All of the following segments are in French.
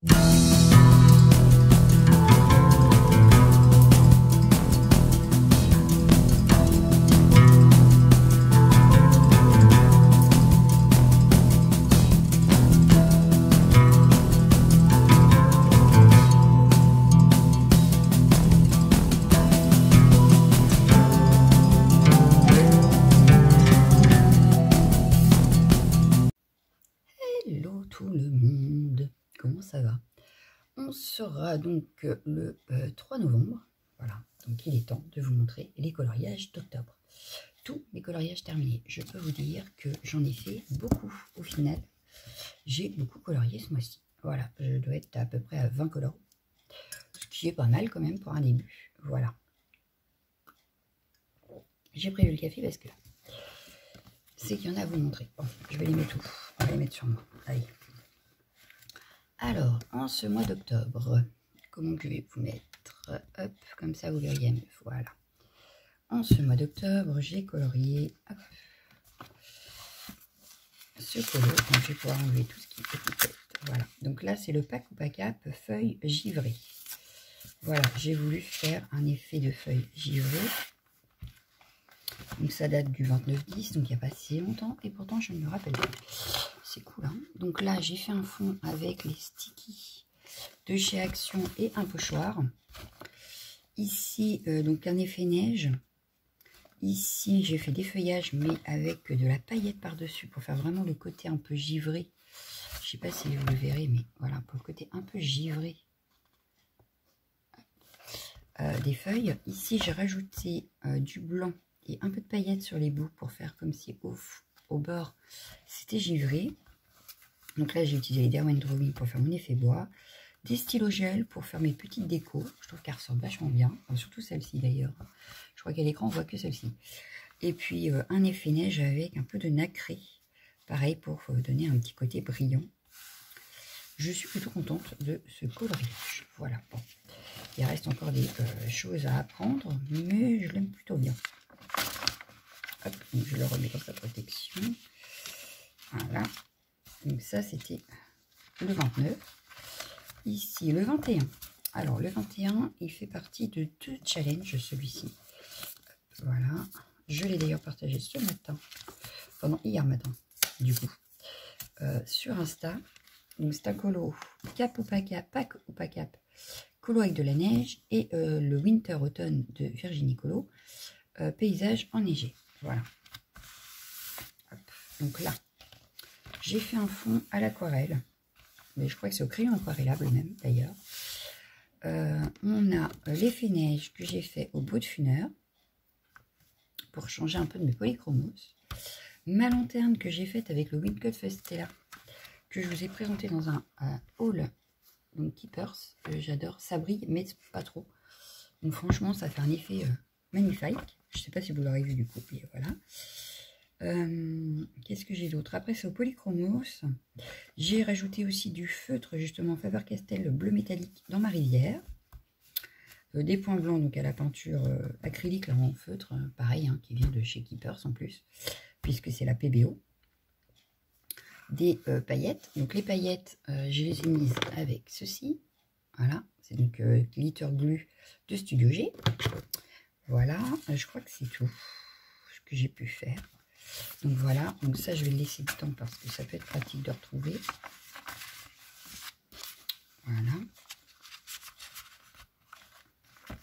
Hello tout le monde, comment ça va? On sera donc le 3 novembre, voilà, donc il est temps de vous montrer les coloriages d'octobre. Tous mes coloriages terminés, je peux vous dire que j'en ai fait beaucoup au final, j'ai beaucoup colorié ce mois-ci. Voilà, je dois être à peu près à 20 colors, ce qui est pas mal quand même pour un début, voilà. J'ai prévu le café parce que c'est qu'il y en a à vous montrer. Bon, je vais les mettre où? On va les mettre sur moi, allez. Alors, en ce mois d'octobre, comment je vais vous mettre? Hop, comme ça vous verriez mieux. Voilà. En ce mois d'octobre, j'ai colorié hop, ce colo. Donc, je vais pouvoir enlever tout ce qui est étiquette. Voilà. Donc là, c'est le Pack ou Pack Up feuille givrée. Voilà, j'ai voulu faire un effet de feuille givrée. Donc ça date du 29-10, donc il n'y a pas si longtemps. Et pourtant, je ne me rappelle pas. C'est cool, hein. Donc là, j'ai fait un fond avec les sticky de chez Action et un pochoir. Ici, donc un effet neige. Ici, j'ai fait des feuillages, mais avec de la paillette par-dessus pour faire vraiment le côté un peu givré. Je ne sais pas si vous le verrez, mais voilà, pour le côté un peu givré des feuilles. Ici, j'ai rajouté du blanc et un peu de paillettes sur les bouts pour faire comme si au bord, c'était givré. Donc là, j'ai utilisé les Derwent Drawing pour faire mon effet bois. Des stylos gel pour faire mes petites décos. Je trouve qu'elles ressortent vachement bien. Enfin, surtout celle-ci d'ailleurs. Je crois qu'à l'écran, on voit que celle-ci. Et puis, un effet neige avec un peu de nacré. Pareil pour donner un petit côté brillant. Je suis plutôt contente de ce coloriage. Voilà. Bon. Il reste encore des choses à apprendre, mais je l'aime plutôt bien. Hop, donc je le remets dans sa protection. Voilà. Donc ça, c'était le 29. Ici, le 21. Alors, le 21, il fait partie de 2 challenges, celui-ci. Voilà. Je l'ai d'ailleurs partagé ce matin. Enfin, non, hier matin, du coup. Sur Insta. Donc, c'est un colo Cap ou Pack Up, Pack ou Pack Up, colo avec de la neige. Et le Winter Automne de Virginie Colo, paysage enneigé. Voilà. Hop. Donc là, j'ai fait un fond à l'aquarelle. Mais je crois que c'est au crayon aquarellable même d'ailleurs. On a l'effet neige que j'ai fait au bout de funeur pour changer un peu de mes polychromos. Ma lanterne que j'ai faite avec le Windcut Festella que je vous ai présenté dans un haul, donc Keepers. J'adore, ça brille mais pas trop. Donc franchement ça fait un effet magnifique. Je ne sais pas si vous l'aurez vu du coup, mais voilà. Qu'est-ce que j'ai d'autre? Après, c'est au polychromos. J'ai rajouté aussi du feutre, justement, Faber-Castell bleu métallique dans ma rivière. Des points blancs, donc à la peinture acrylique, là, en feutre, pareil, hein, qui vient de chez Keepers en plus, puisque c'est la PBO. Des paillettes. Donc, les paillettes, je les ai mises avec ceci. Voilà, c'est donc Glitter Glue de Studio G. Voilà, je crois que c'est tout ce que j'ai pu faire. Donc voilà, donc ça je vais le laisser du temps parce que ça peut être pratique de retrouver. Voilà.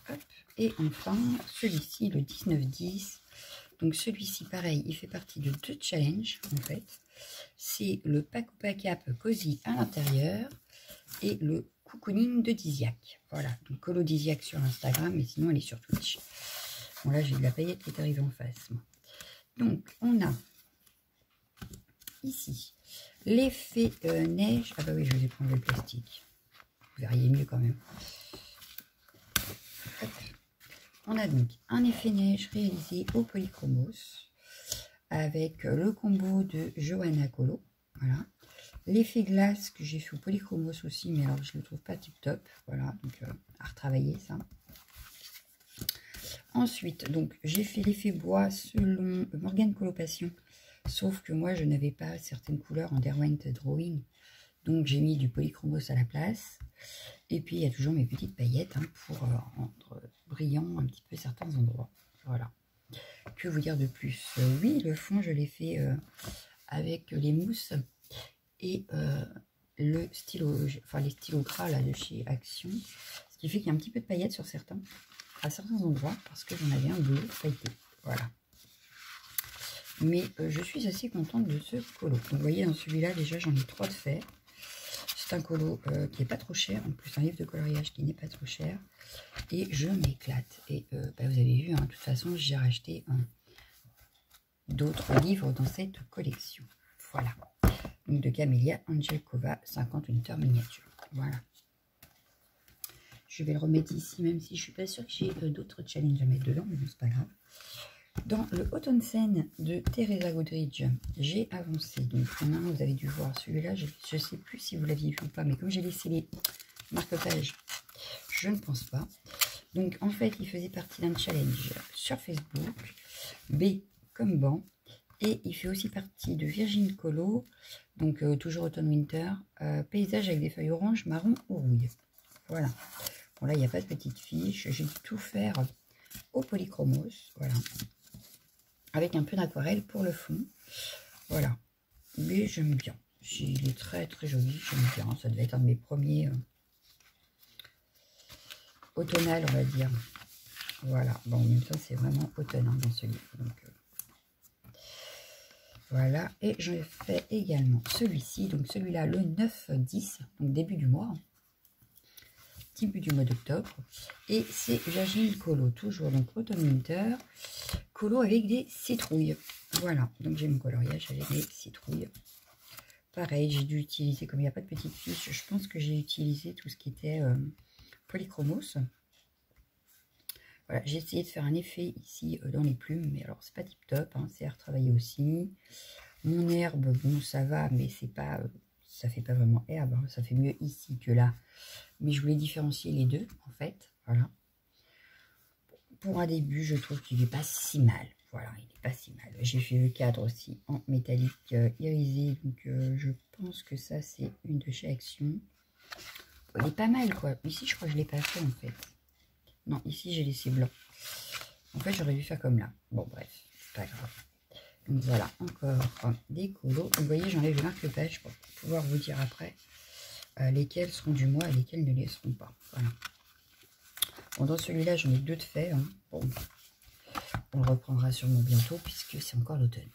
Hop. Et enfin, celui-ci, le 19-10. Donc celui-ci, pareil, il fait partie de 2 challenges en fait. C'est le Pack ou Pack Up Cozy à l'intérieur et le Cocooning de Diziac. Voilà, donc colo Diziac sur Instagram, mais sinon elle est sur Twitch. Bon là j'ai de la paillette qui est arrivée en face. Moi. Donc on a ici l'effet neige. Ah bah oui, je vous ai pris le plastique. Vous verriez mieux quand même. Hop. On a donc un effet neige réalisé au polychromos avec le combo de Johanna Colo. Voilà. L'effet glace que j'ai fait au polychromos aussi, mais alors je le trouve pas tip top. Voilà, donc à retravailler ça. Ensuite, donc j'ai fait l'effet bois selon Morgane Coloration, sauf que moi je n'avais pas certaines couleurs en Derwent Drawing, Donc j'ai mis du polychromos à la place. Et puis il y a toujours mes petites paillettes hein, pour rendre brillant un petit peu certains endroits. Voilà. Que vous dire de plus? Oui, le fond je l'ai fait avec les mousses et le stylo, enfin les stylos gras là de chez Action. Ce qui fait qu'il y a un petit peu de paillettes sur à certains endroits parce que j'en avais un bleu feuilleté. Voilà. Mais je suis assez contente de ce colo. Donc, vous voyez, dans celui-là, déjà, j'en ai 3 de fait. C'est un colo qui n'est pas trop cher. En plus, un livre de coloriage qui n'est pas trop cher. Et je m'éclate. Et bah, vous avez vu, hein, de toute façon, j'ai racheté d'autres livres dans cette collection. Voilà. Donc, de Camélia Angelkova, 50 Winter Miniature. Voilà. Je vais le remettre ici, même si je ne suis pas sûre que j'ai d'autres challenges à mettre dedans. Mais bon, c'est pas grave. Dans le Autumn Scene de Teresa Goodridge, j'ai avancé. Donc, il y en a un, vous avez dû voir celui-là. Je ne sais plus si vous l'aviez vu ou pas, mais comme j'ai laissé les marque-pages, je ne pense pas. Donc, en fait, il faisait partie d'un challenge sur Facebook. B comme banc. Et il fait aussi partie de Virgin Colo. Donc, toujours Automne-Winter. Paysage avec des feuilles orange, marron ou rouille. Voilà. Bon, là, il n'y a pas de petite fiche. J'ai dû tout faire au polychromos. Voilà. Avec un peu d'aquarelle pour le fond. Voilà. Mais j'aime bien. Il est très très joli. J'aime bien. Ça devait être un de mes premiers automnal, on va dire. Voilà. Bon, en même temps, c'est vraiment automne hein, dans ce livre. Donc, voilà. Et j'ai fait également celui-ci. Donc, celui-là, le 9-10. Donc, début du mois. Début du mois d'octobre. Et c'est Virgin Colo. Toujours, donc, automne-winter. Colo avec des citrouilles. Voilà, donc j'ai mon coloriage avec des citrouilles. Pareil, j'ai dû utiliser, comme il n'y a pas de petite fiche, je pense que j'ai utilisé tout ce qui était polychromos. Voilà, j'ai essayé de faire un effet ici dans les plumes, mais alors c'est pas tip top, hein, c'est à retravailler aussi. Mon herbe, bon ça va, mais c'est pas, ça fait pas vraiment herbe, hein, ça fait mieux ici que là. Mais je voulais différencier les deux en fait, voilà. Pour un début, je trouve qu'il n'est pas si mal. Voilà, il n'est pas si mal. J'ai fait le cadre aussi en métallique irisé. Donc, je pense que ça, c'est une de chez Action. Il est pas mal, quoi. Ici, je crois que je ne l'ai pas fait, en fait. Non, ici, j'ai laissé blanc. En fait, j'aurais dû faire comme là. Bon, bref, c'est pas grave. Donc, voilà, encore des colos. Vous voyez, j'enlève le marque-page pour pouvoir vous dire après lesquels seront du mois et lesquels ne les seront pas. Voilà. Bon, dans celui-là, j'en ai 2 de fait. Hein. Bon, on le reprendra sûrement bientôt puisque c'est encore l'automne.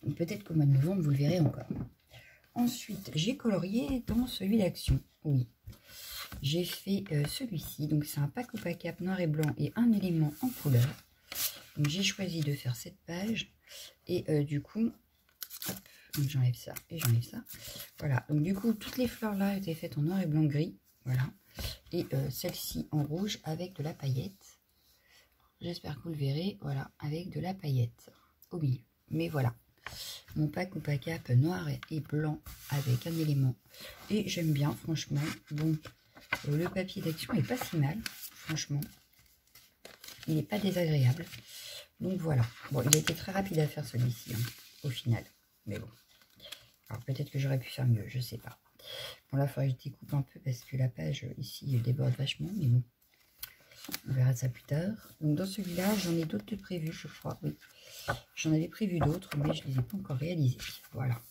Donc peut-être qu'au mois de novembre, vous le verrez encore. Ensuite, j'ai colorié dans celui d'Action. Oui, j'ai fait celui-ci. Donc c'est un pack au pack noir et blanc et un élément en couleur. Donc j'ai choisi de faire cette page. Et du coup, j'enlève ça et j'enlève ça. Voilà, donc du coup, toutes les fleurs là étaient faites en noir et blanc gris. Voilà. Et celle-ci en rouge avec de la paillette. J'espère que vous le verrez. Voilà, avec de la paillette au milieu. Mais voilà, mon pack ou pack cap noir et blanc avec un élément. Et j'aime bien, franchement. Bon, le papier d'Action est pas si mal, franchement. Il n'est pas désagréable. Donc voilà. Bon, il a été très rapide à faire celui-ci, hein, au final. Mais bon. Alors peut-être que j'aurais pu faire mieux, je sais pas. Bon, là, il faudrait que je découpe un peu parce que la page ici déborde vachement, mais bon, on verra ça plus tard. Donc, dans celui-là, j'en ai d'autres de prévus, je crois. Oui, j'en avais prévu d'autres, mais je ne les ai pas encore réalisés. Voilà.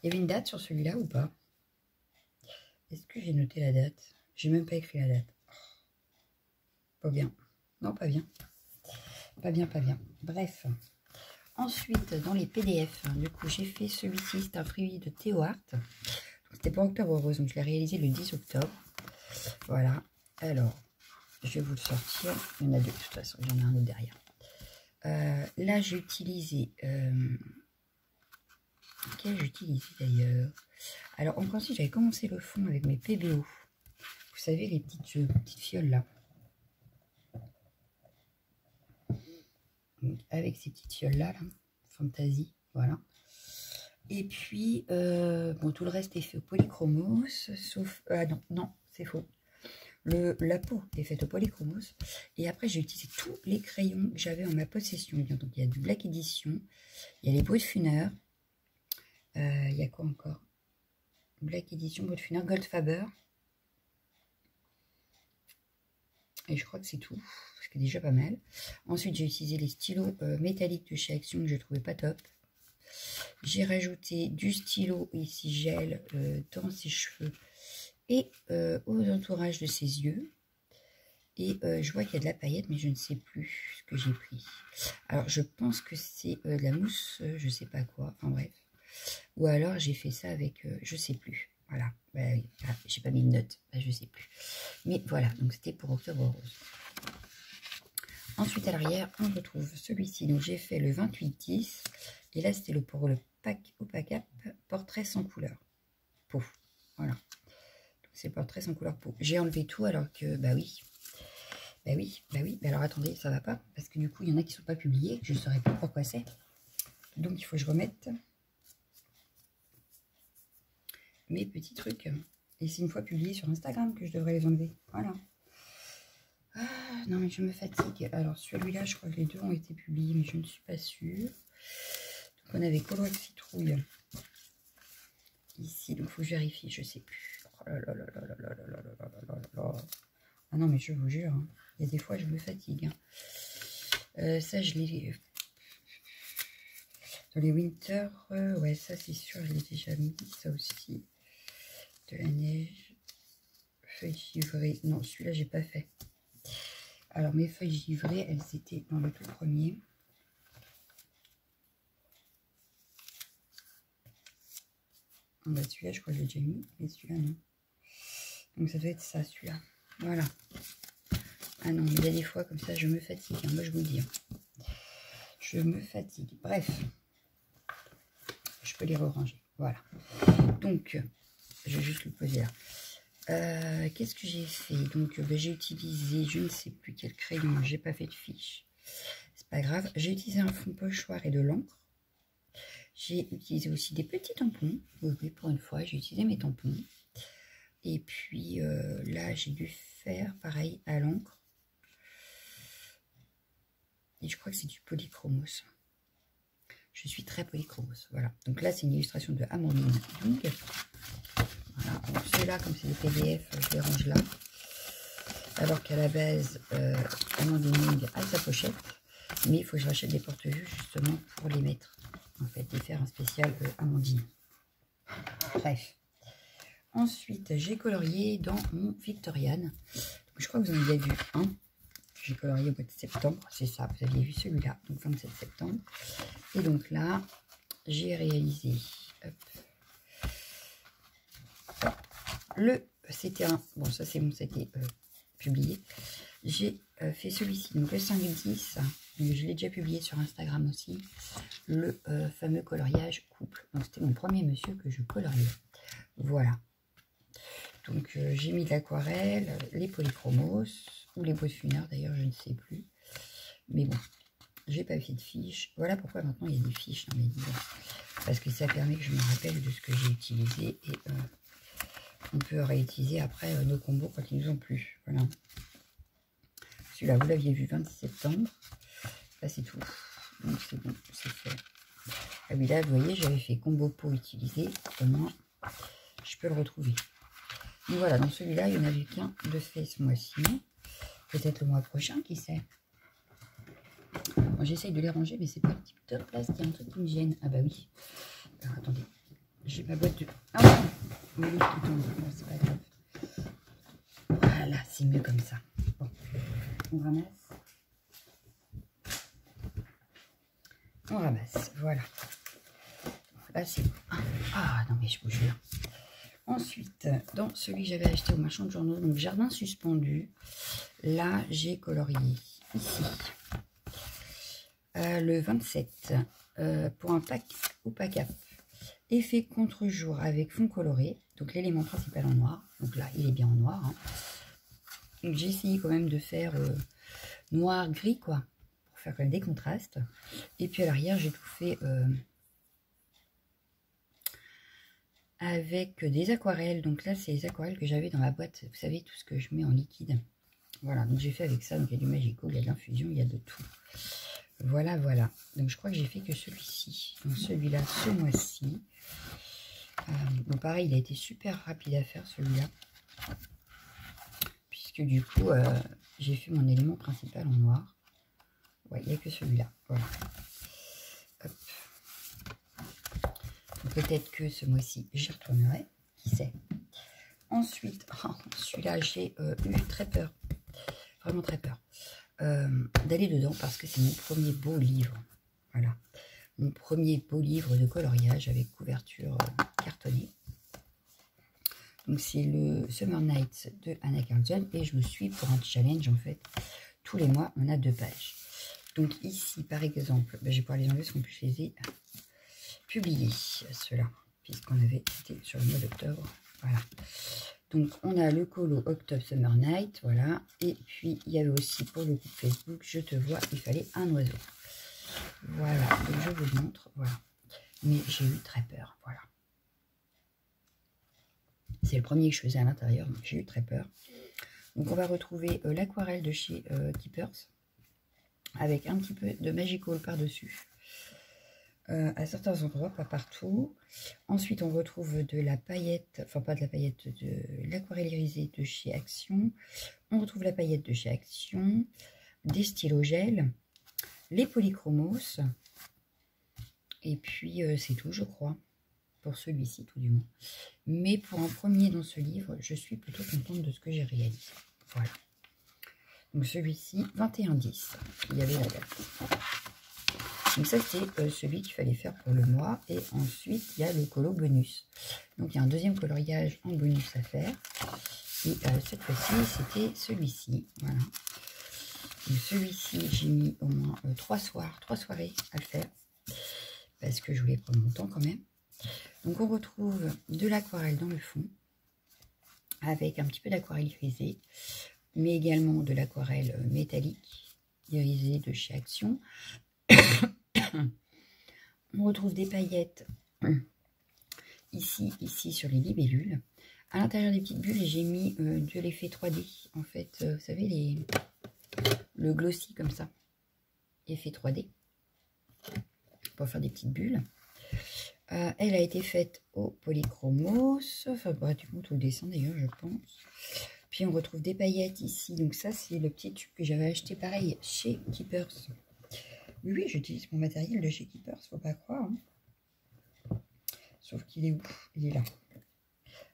Il y avait une date sur celui-là ou pas? Est-ce que j'ai noté la date? J'ai même pas écrit la date. Pas bien. Non, pas bien. Pas bien, pas bien. Bref. Ensuite, dans les PDF, du coup, j'ai fait celui-ci. C'est un freebie de Théo Art. C'était pour Octobre Rose, donc je l'ai réalisé le 10 octobre. Voilà. Alors, je vais vous le sortir. Il y en a 2 de toute façon. Il y en a un autre derrière. Là, j'ai utilisé... quel j'ai utilisé d'ailleurs? Alors, en principe, j'avais commencé le fond avec mes PBO. Vous savez, les petites fioles là. Donc, avec ces petites fioles là, Fantasy, voilà. Et puis, bon, tout le reste est fait au polychromos, sauf... ah non, non, c'est faux. La peau est faite au polychromos. Et après, j'ai utilisé tous les crayons que j'avais en ma possession. Donc, il y a du Black Edition, il y a les Brut Funner, il y a quoi encore? Black Edition Boatfunner Goldfaber. Et je crois que c'est tout, ce qui est déjà pas mal. Ensuite, j'ai utilisé les stylos métalliques de chez Action que je trouvais pas top. J'ai rajouté du stylo ici gel dans ses cheveux et aux entourages de ses yeux. Et je vois qu'il y a de la paillette, mais je ne sais plus ce que j'ai pris. Alors, je pense que c'est de la mousse, je sais pas quoi, enfin bref. Ou alors, j'ai fait ça avec, je sais plus. Voilà, bah, ah, j'ai pas mis de note, bah, je sais plus. Mais voilà, donc c'était pour Octobre Rose. Ensuite, à l'arrière, on retrouve celui-ci. Donc, j'ai fait le 28-10. Et là, c'était pour le pack Opacap, portrait sans couleur. Peau. Voilà. C'est portrait sans couleur peau. J'ai enlevé tout alors que, bah oui. Bah oui, bah oui. Mais alors, attendez, ça va pas. Parce que du coup, il y en a qui ne sont pas publiés. Je ne saurais pas pourquoi c'est. Donc, il faut que je remette mes petits trucs. Et c'est une fois publié sur Instagram que je devrais les enlever. Voilà. Ah, non, mais je me fatigue. Alors, celui-là, je crois que les deux ont été publiés, mais je ne suis pas sûre. Donc, on avait Colorac Citrouille. Ici, donc il faut que je vérifie, je sais plus. Oh là là là là là là là là là là. Ah non, mais je vous jure, hein, il y a des fois, je me fatigue. Hein. Ça, je l'ai... Dans les Winter, ouais, ça, c'est sûr, je l'ai déjà mis. Ça aussi. De la neige. Feuilles givrées. Non, celui-là, j'ai pas fait. Alors, mes feuilles givrées, elles étaient dans le tout premier. Bah, celui-là, je crois que je l'ai déjà mis. Mais celui-là, non. Donc, ça doit être ça, celui-là. Voilà. Ah non, mais il y a des fois comme ça, je me fatigue. Hein, moi, je vous le dis. Je me fatigue. Bref. Je peux les ranger. Voilà. Donc, je vais juste le poser là. Qu'est-ce que j'ai fait? Donc, j'ai utilisé, je ne sais plus quel crayon. J'ai pas fait de fiche. C'est pas grave. J'ai utilisé un fond pochoir et de l'encre. J'ai utilisé aussi des petits tampons. Oui, pour une fois, j'ai utilisé mes tampons. Et puis, là, j'ai dû faire pareil à l'encre. Et je crois que c'est du polychromos. Je suis très polychromos. Voilà. Donc là, c'est une illustration de Amandine. Donc, voilà. Ceux-là, comme c'est des PDF, je les range là. Alors qu'à la base, Amandine a sa pochette. Mais il faut que je rachète des porte-vues justement pour les mettre. En fait, et faire un spécial Amandine. Bref. Ensuite, j'ai colorié dans mon Victorian. Donc, je crois que vous en avez vu un. J'ai colorié au mois de septembre, c'est ça, vous aviez vu celui-là, donc 27 septembre. Et donc là, j'ai réalisé, c'était un, bon ça c'est bon, c'était publié. J'ai fait celui-ci, donc le 5-10, je l'ai déjà publié sur Instagram aussi, le fameux coloriage couple. Donc c'était mon premier monsieur que je coloriais. Voilà. Donc j'ai mis de l'aquarelle, les polychromos, ou les Boatfunner d'ailleurs, je ne sais plus. Mais bon, j'ai pas fait de fiches. Voilà pourquoi maintenant il y a des fiches dans mes livres. Parce que ça permet que je me rappelle de ce que j'ai utilisé et on peut réutiliser après nos combos quand ils nous ont plu. Voilà. Celui-là, vous l'aviez vu 26 septembre. Là, c'est tout. Donc c'est bon, c'est fait. Ah oui, là, vous voyez, j'avais fait combo pot utilisé. Au moins, je peux le retrouver. Donc voilà, dans celui-là, il n'y en avait qu'un de fait ce mois-ci. Peut-être le mois prochain, qui sait. Bon, j'essaye de les ranger, mais c'est pas le tip top là, il y a un truc qui me gêne. Ah bah oui. Alors attendez, j'ai ma boîte de... Ah oui, qui tombe. Bon, c'est pas grave. Voilà, c'est mieux comme ça. Bon, on ramasse. On ramasse, voilà. Là, c'est... Ah non, mais je vous jure. Ensuite, dans celui que j'avais acheté au marchand de journaux, donc jardin suspendu, là, j'ai colorié ici. Le 27 pour un pack Opacap effet contre-jour avec fond coloré, donc l'élément principal en noir, donc là il est bien en noir, hein. Donc j'ai essayé quand même de faire noir gris quoi, pour faire quand même des contrastes, et puis à l'arrière j'ai tout fait avec des aquarelles. Donc là c'est les aquarelles que j'avais dans la boîte, vous savez, tout ce que je mets en liquide. Voilà, donc j'ai fait avec ça. Donc il y a du Magico, il y a de l'infusion, il y a de tout. Voilà, voilà. Donc je crois que j'ai fait que celui-ci. Donc celui-là, ce mois-ci. Bon, pareil, il a été super rapide à faire celui-là. Puisque du coup, j'ai fait mon élément principal en noir. Ouais, il n'y a que celui-là. Voilà. Peut-être que ce mois-ci, j'y retournerai. Qui sait. Ensuite, celui-là, j'ai eu très peur. Vraiment très peur. D'aller dedans parce que c'est mon premier beau livre. Voilà. Mon premier beau livre de coloriage avec couverture cartonnée. Donc c'est le Summer Nights de Anna Carlson et je me suis pour un challenge en fait. Tous les mois, on a 2 pages. Donc ici, par exemple, je vais pouvoir les enlever parce qu'en plus je les ai publiés, ceux-là, puisqu'on avait été sur le mois d'octobre. Voilà. Donc on a le colo Octobre Summer Night, voilà. Et puis il y avait aussi pour le groupe Facebook, je te vois, il fallait un oiseau. Voilà, donc je vous le montre, voilà. Mais j'ai eu très peur, voilà. C'est le premier que je faisais à l'intérieur, donc j'ai eu très peur. Donc on va retrouver l'aquarelle de chez Keepers, avec un petit peu de Magical par-dessus. À certains endroits, pas partout. Ensuite, on retrouve de la paillette, enfin pas de la paillette, de l'aquarelle irisée de chez Action. On retrouve la paillette de chez Action, des stylos gel, les polychromos. Et puis, c'est tout, je crois, pour celui-ci, tout du moins. Mais pour un premier dans ce livre, je suis plutôt contente de ce que j'ai réalisé. Voilà. Donc celui-ci, 21-10. Il y avait la date. Donc ça, c'est celui qu'il fallait faire pour le mois. Et ensuite, il y a le colo bonus. Donc, il y a un deuxième coloriage en bonus à faire. Et cette fois-ci, c'était celui-ci. Voilà. Donc celui-ci, j'ai mis au moins 3 soirées à le faire. Parce que je voulais prendre mon temps quand même. Donc, on retrouve de l'aquarelle dans le fond. Avec un petit peu d'aquarelle irisée. Mais également de l'aquarelle métallique irisée de chez Action. On retrouve des paillettes ici sur les libellules. À l'intérieur des petites bulles, j'ai mis de l'effet 3D. En fait, vous savez, le glossy comme ça. Effet 3D. Pour faire des petites bulles. Elle a été faite au polychromos. Enfin, pratiquement tout le dessin d'ailleurs, je pense. Puis on retrouve des paillettes ici. Donc ça, c'est le petit tube que j'avais acheté pareil chez Keepers. Oui, j'utilise mon matériel de chez Keepers, faut pas croire. Hein. Sauf qu'il est où? Il est là.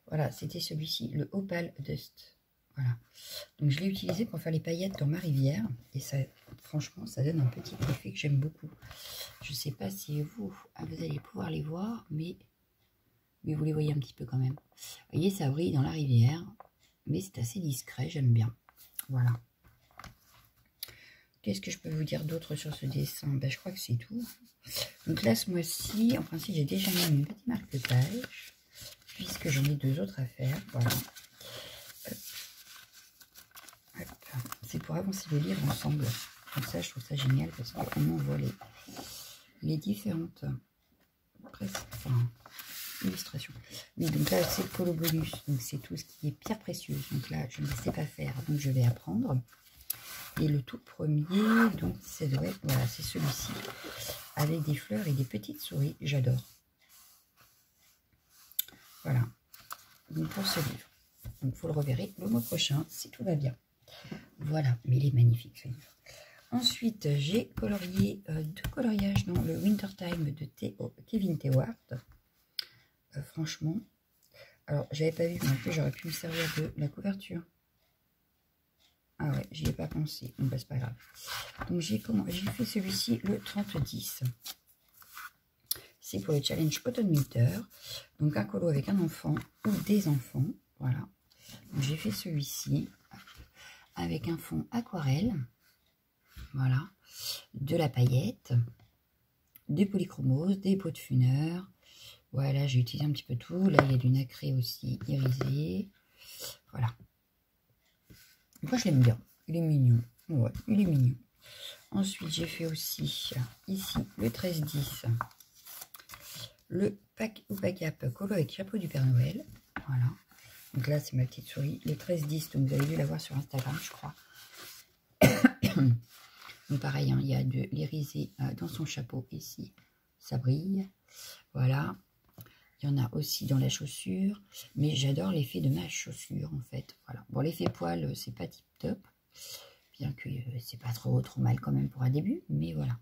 Voilà, c'était celui-ci, le Opal Dust. Voilà. Donc je l'ai utilisé pour faire les paillettes dans ma rivière. Et ça, franchement, ça donne un petit effet que j'aime beaucoup. Je ne sais pas si vous allez pouvoir les voir, mais vous les voyez un petit peu quand même. Vous voyez, ça brille dans la rivière. Mais c'est assez discret, j'aime bien. Voilà. Qu'est-ce que je peux vous dire d'autre sur ce dessin? Ben, je crois que c'est tout. Donc là, ce mois-ci, en principe, j'ai déjà mis une petite marque de page, puisque j'en ai 2 autres à faire. Voilà. C'est pour avancer le livre ensemble. Comme ça, je trouve ça génial, parce qu'on envoie les différentes illustrations. Oui, donc là, c'est le colo bonus. Donc c'est tout ce qui est pierre précieuse. Donc là, je ne sais pas faire, donc je vais apprendre. Et le tout premier, donc c'est voilà, c'est celui-ci, avec des fleurs et des petites souris, j'adore. Voilà, donc pour ce livre. Donc vous le reverrez le mois prochain, si tout va bien. Voilà, mais il est magnifique ce livre. Ensuite, j'ai colorié 2 coloriages dans le Wintertime de Kevin Tewart. Franchement, alors j'avais pas vu, mais en plus j'aurais pu me servir de la couverture. Ah ouais, j'y ai pas pensé. Bon, bah, c'est pas grave. Donc, j'ai fait celui-ci le 30-10. C'est pour le challenge Autumn Winter. Donc, un colo avec un enfant ou des enfants. Voilà. J'ai fait celui-ci avec un fond aquarelle. Voilà. De la paillette. Des polychromos, des pots de funeur. Voilà, j'ai utilisé un petit peu tout. Là, il y a du nacré aussi irisé. Voilà. Moi, je l'aime bien. Il est mignon. Ouais, il est mignon. Ensuite, j'ai fait aussi, ici, le 13-10. Le pack ou pack-up colo avec chapeau du Père Noël. Voilà. Donc là, c'est ma petite souris. Le 13-10, donc vous avez dû la voir sur Instagram, je crois. Donc pareil, hein, il y a de l'irisé dans son chapeau ici. Ça brille. Voilà. Il y en a aussi dans la chaussure, mais j'adore l'effet de ma chaussure en fait. Voilà. Bon, l'effet poil, c'est pas tip top, bien que c'est pas trop mal quand même pour un début, mais voilà.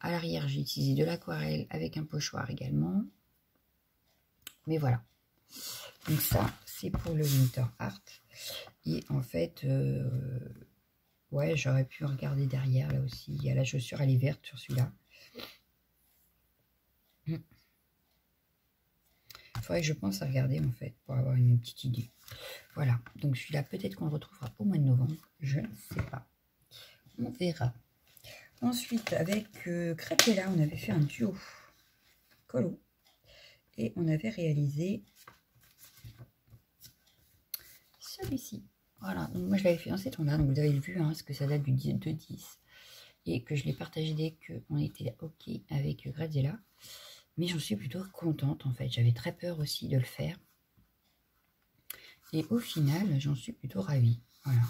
À l'arrière, j'ai utilisé de l'aquarelle avec un pochoir également. Mais voilà. Donc ça, c'est pour le Winter Art. Et en fait, ouais, j'aurais pu regarder derrière là aussi. Il y a la chaussure, elle est verte sur celui-là. Il faudrait que je pense à regarder en fait pour avoir une petite idée. Voilà, donc celui-là peut-être qu'on le retrouvera au mois de novembre, je ne sais pas. On verra. Ensuite avec Crêpella, on avait fait un duo colo et on avait réalisé celui-ci. Voilà, donc moi je l'avais fait dans cet ton-là, donc vous avez vu hein, parce que ça date du 2-10 et que je l'ai partagé dès qu'on était ok avec Graziella. Mais j'en suis plutôt contente en fait. J'avais très peur aussi de le faire. Et au final, j'en suis plutôt ravie. Voilà.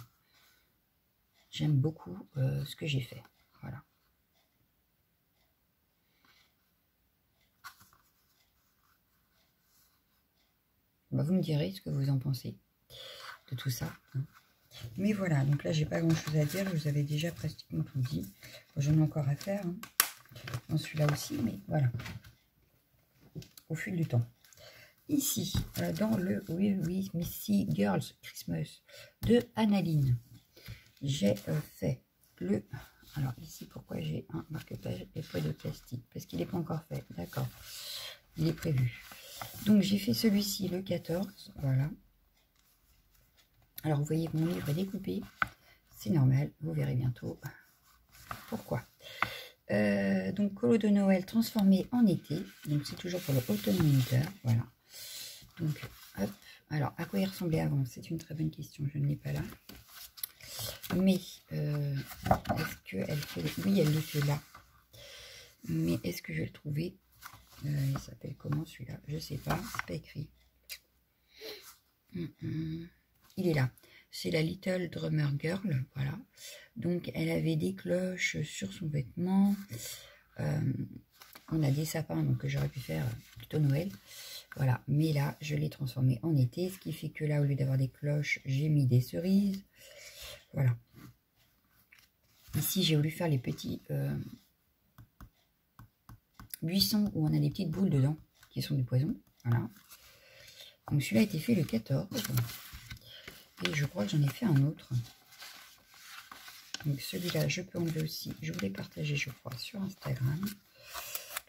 J'aime beaucoup ce que j'ai fait. Voilà. Bah, vous me direz ce que vous en pensez de tout ça. Hein. Mais voilà, donc là, j'ai pas grand chose à dire. Je vous avais déjà pratiquement tout dit. J'en ai encore à faire. Hein. Dans celui-là aussi, mais voilà. Au fil du temps. Ici, dans le Oui Missy Girls Christmas de Annaline, j'ai fait le... Alors ici, pourquoi j'ai un marque-page et pas de plastique? Parce qu'il n'est pas encore fait, d'accord. Il est prévu. Donc j'ai fait celui-ci le 14, voilà. Alors vous voyez que mon livre est découpé. C'est normal, vous verrez bientôt pourquoi. Donc colo de Noël transformé en été. Donc c'est toujours pour le automne winter, voilà. Donc, hop. Alors, à quoi il ressemblait avant? C'est une très bonne question. Je ne l'ai pas là. Mais, est-ce qu'elle fait... Oui, elle le fait là. Mais est-ce que je vais le trouver? Il s'appelle comment celui-là? Je ne sais pas. C'est pas écrit. Il est là. C'est la Little Drummer Girl. Voilà. Donc, elle avait des cloches sur son vêtement. On a des sapins, donc j'aurais pu faire plutôt Noël. Voilà, mais là, je l'ai transformé en été, ce qui fait que là, au lieu d'avoir des cloches, j'ai mis des cerises. Voilà. Ici, j'ai voulu faire les petits buissons où on a des petites boules dedans, qui sont du poison. Voilà. Donc, celui-là a été fait le 14. Et je crois que j'en ai fait un autre. Donc, celui-là, je peux enlever aussi. Je voulais partager, je crois, sur Instagram.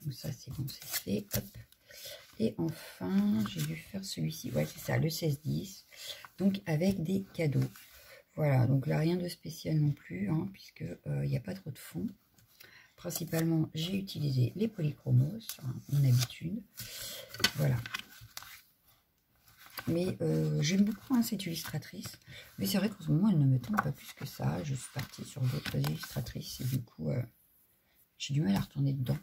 Donc, ça, c'est bon, c'est fait. Hop. Et enfin, j'ai dû faire celui-ci. Ouais, c'est ça, le 16-10. Donc, avec des cadeaux. Voilà, donc là, rien de spécial non plus, hein, puisque il n'y a pas trop de fond. Principalement, j'ai utilisé les polychromos, hein, mon habitude. Voilà. Mais j'aime beaucoup hein, cette illustratrice. Mais c'est vrai qu'en ce moment, elle ne me tente pas plus que ça. Je suis partie sur d'autres illustratrices. Et du coup, j'ai du mal à retourner dedans.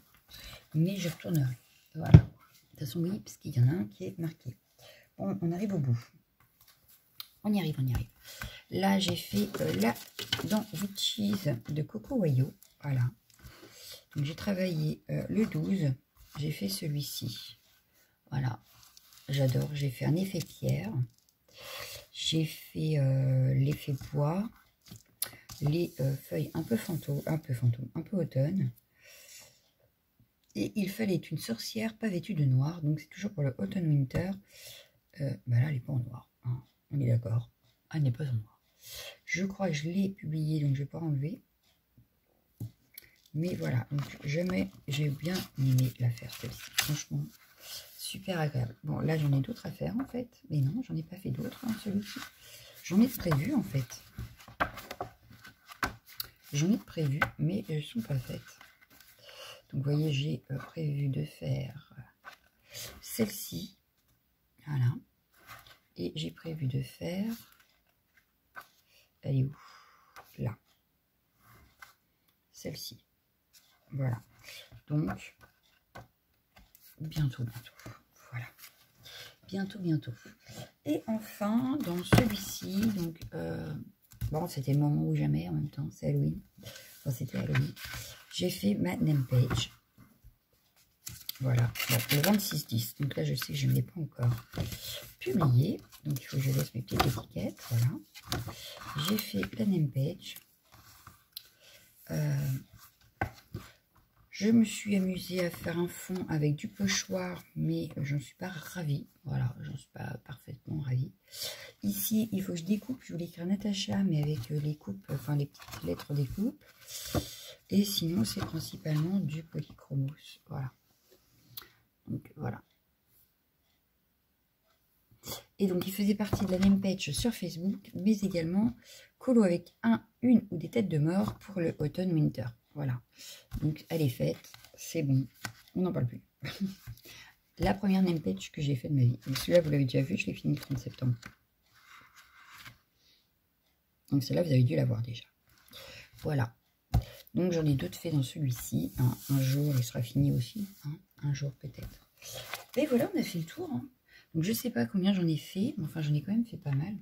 Mais je retournerai. Voilà. De toute façon, oui, parce qu'il y en a un qui est marqué. Bon, on arrive au bout. On y arrive, on y arrive. Là, j'ai fait la dent Witches de Coco Wayo. Voilà. Donc, j'ai travaillé le 12. J'ai fait celui-ci. Voilà. J'adore. J'ai fait un effet pierre. J'ai fait l'effet bois. Les feuilles un peu fantômes, un peu automne. Et il fallait une sorcière pas vêtue de noir. Donc, c'est toujours pour le automne winter. Bah là, elle n'est pas en noir. Hein. On est d'accord. Elle n'est pas en noir. Je crois que je l'ai publié, donc je ne vais pas enlever. Mais voilà, donc j'ai bien aimé la faire celle-ci. Franchement, super agréable. Bon, là j'en ai d'autres à faire en fait. Mais non, j'en ai pas fait d'autres hein, celui-ci. J'en ai prévu en fait. J'en ai prévu, mais elles ne sont pas faites. Donc vous voyez, j'ai prévu de faire celle-ci. Voilà. Et j'ai prévu de faire... Elle est où? Là. Celle-ci. Voilà. Donc, bientôt. Voilà. Bientôt. Et enfin, dans celui-ci, donc, bon, c'était le moment ou jamais en même temps, c'est Halloween. Enfin, c'était Halloween. J'ai fait ma name page. Voilà, bon, le 26-10. Donc là, je sais que je ne l'ai pas encore publié. Donc il faut que je laisse mes petites étiquettes. Voilà. J'ai fait la name page. Je me suis amusée à faire un fond avec du pochoir, mais j'en suis pas ravie. Voilà, j'en suis pas parfaitement ravie. Ici, il faut que je découpe. Je voulais écrire Natacha, mais avec les coupes, enfin les petites lettres des coupes. Et sinon, c'est principalement du polychromos. Voilà. Donc voilà. Et donc, il faisait partie de la name page sur Facebook, mais également colo avec une ou des têtes de mort pour le automne-winter. Voilà. Donc, elle est faite. C'est bon. On n'en parle plus. La première name page que j'ai faite de ma vie. Celui-là, vous l'avez déjà vu, je l'ai fini le 30 septembre. Donc, celle-là, vous avez dû la voir déjà. Voilà. Donc, j'en ai d'autres faits dans celui-ci. Un jour, il sera fini aussi. Hein, un jour, peut-être. Et voilà, on a fait le tour. Hein. Donc, je ne sais pas combien j'en ai fait. Mais enfin, j'en ai quand même fait pas mal.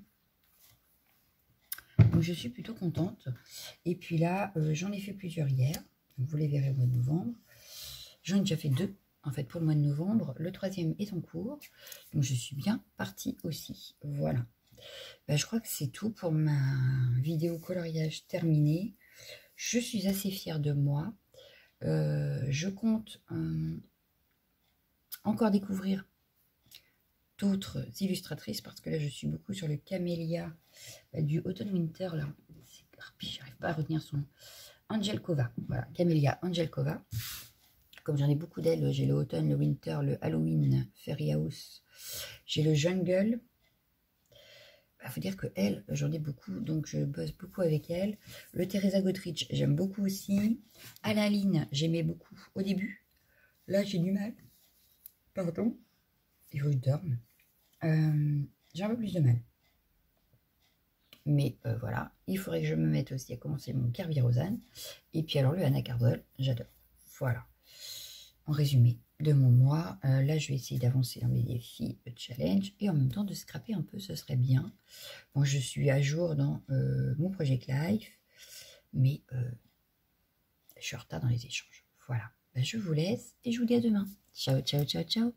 Donc, je suis plutôt contente. Et puis là, j'en ai fait plusieurs hier. Donc, vous les verrez au mois de novembre. J'en ai déjà fait 2, en fait, pour le mois de novembre. Le 3e est en cours. Donc, je suis bien partie aussi. Voilà. Ben, je crois que c'est tout pour ma vidéo coloriage terminée. Je suis assez fière de moi. Je compte encore découvrir d'autres illustratrices parce que là, je suis beaucoup sur le camélia du Autumn-Winter. Là, j'arrive pas à retenir son nom. Angelkova. Voilà, Camélia Angelkova. Comme j'en ai beaucoup d'elles, j'ai le Automne, le Winter, le Halloween, Fairy House. J'ai le Jungle. Il faut dire que elle, j'en ai beaucoup, donc je bosse beaucoup avec elle. Le Teresa Goodrich, j'aime beaucoup aussi. Alaline, j'aimais beaucoup au début. Là, j'ai du mal. Pardon. Il faut que je dorme. J'ai un peu plus de mal. Mais voilà, il faudrait que je me mette aussi à commencer mon Kirby Rosanne. Et puis alors le Anna Cardol, j'adore. Voilà. En résumé de mon mois, là je vais essayer d'avancer dans mes défis challenge et en même temps de scraper un peu, ce serait bien. Bon, je suis à jour dans mon Project Life, mais je suis en retard dans les échanges. Voilà, ben, je vous laisse et je vous dis à demain. Ciao, ciao, ciao, ciao.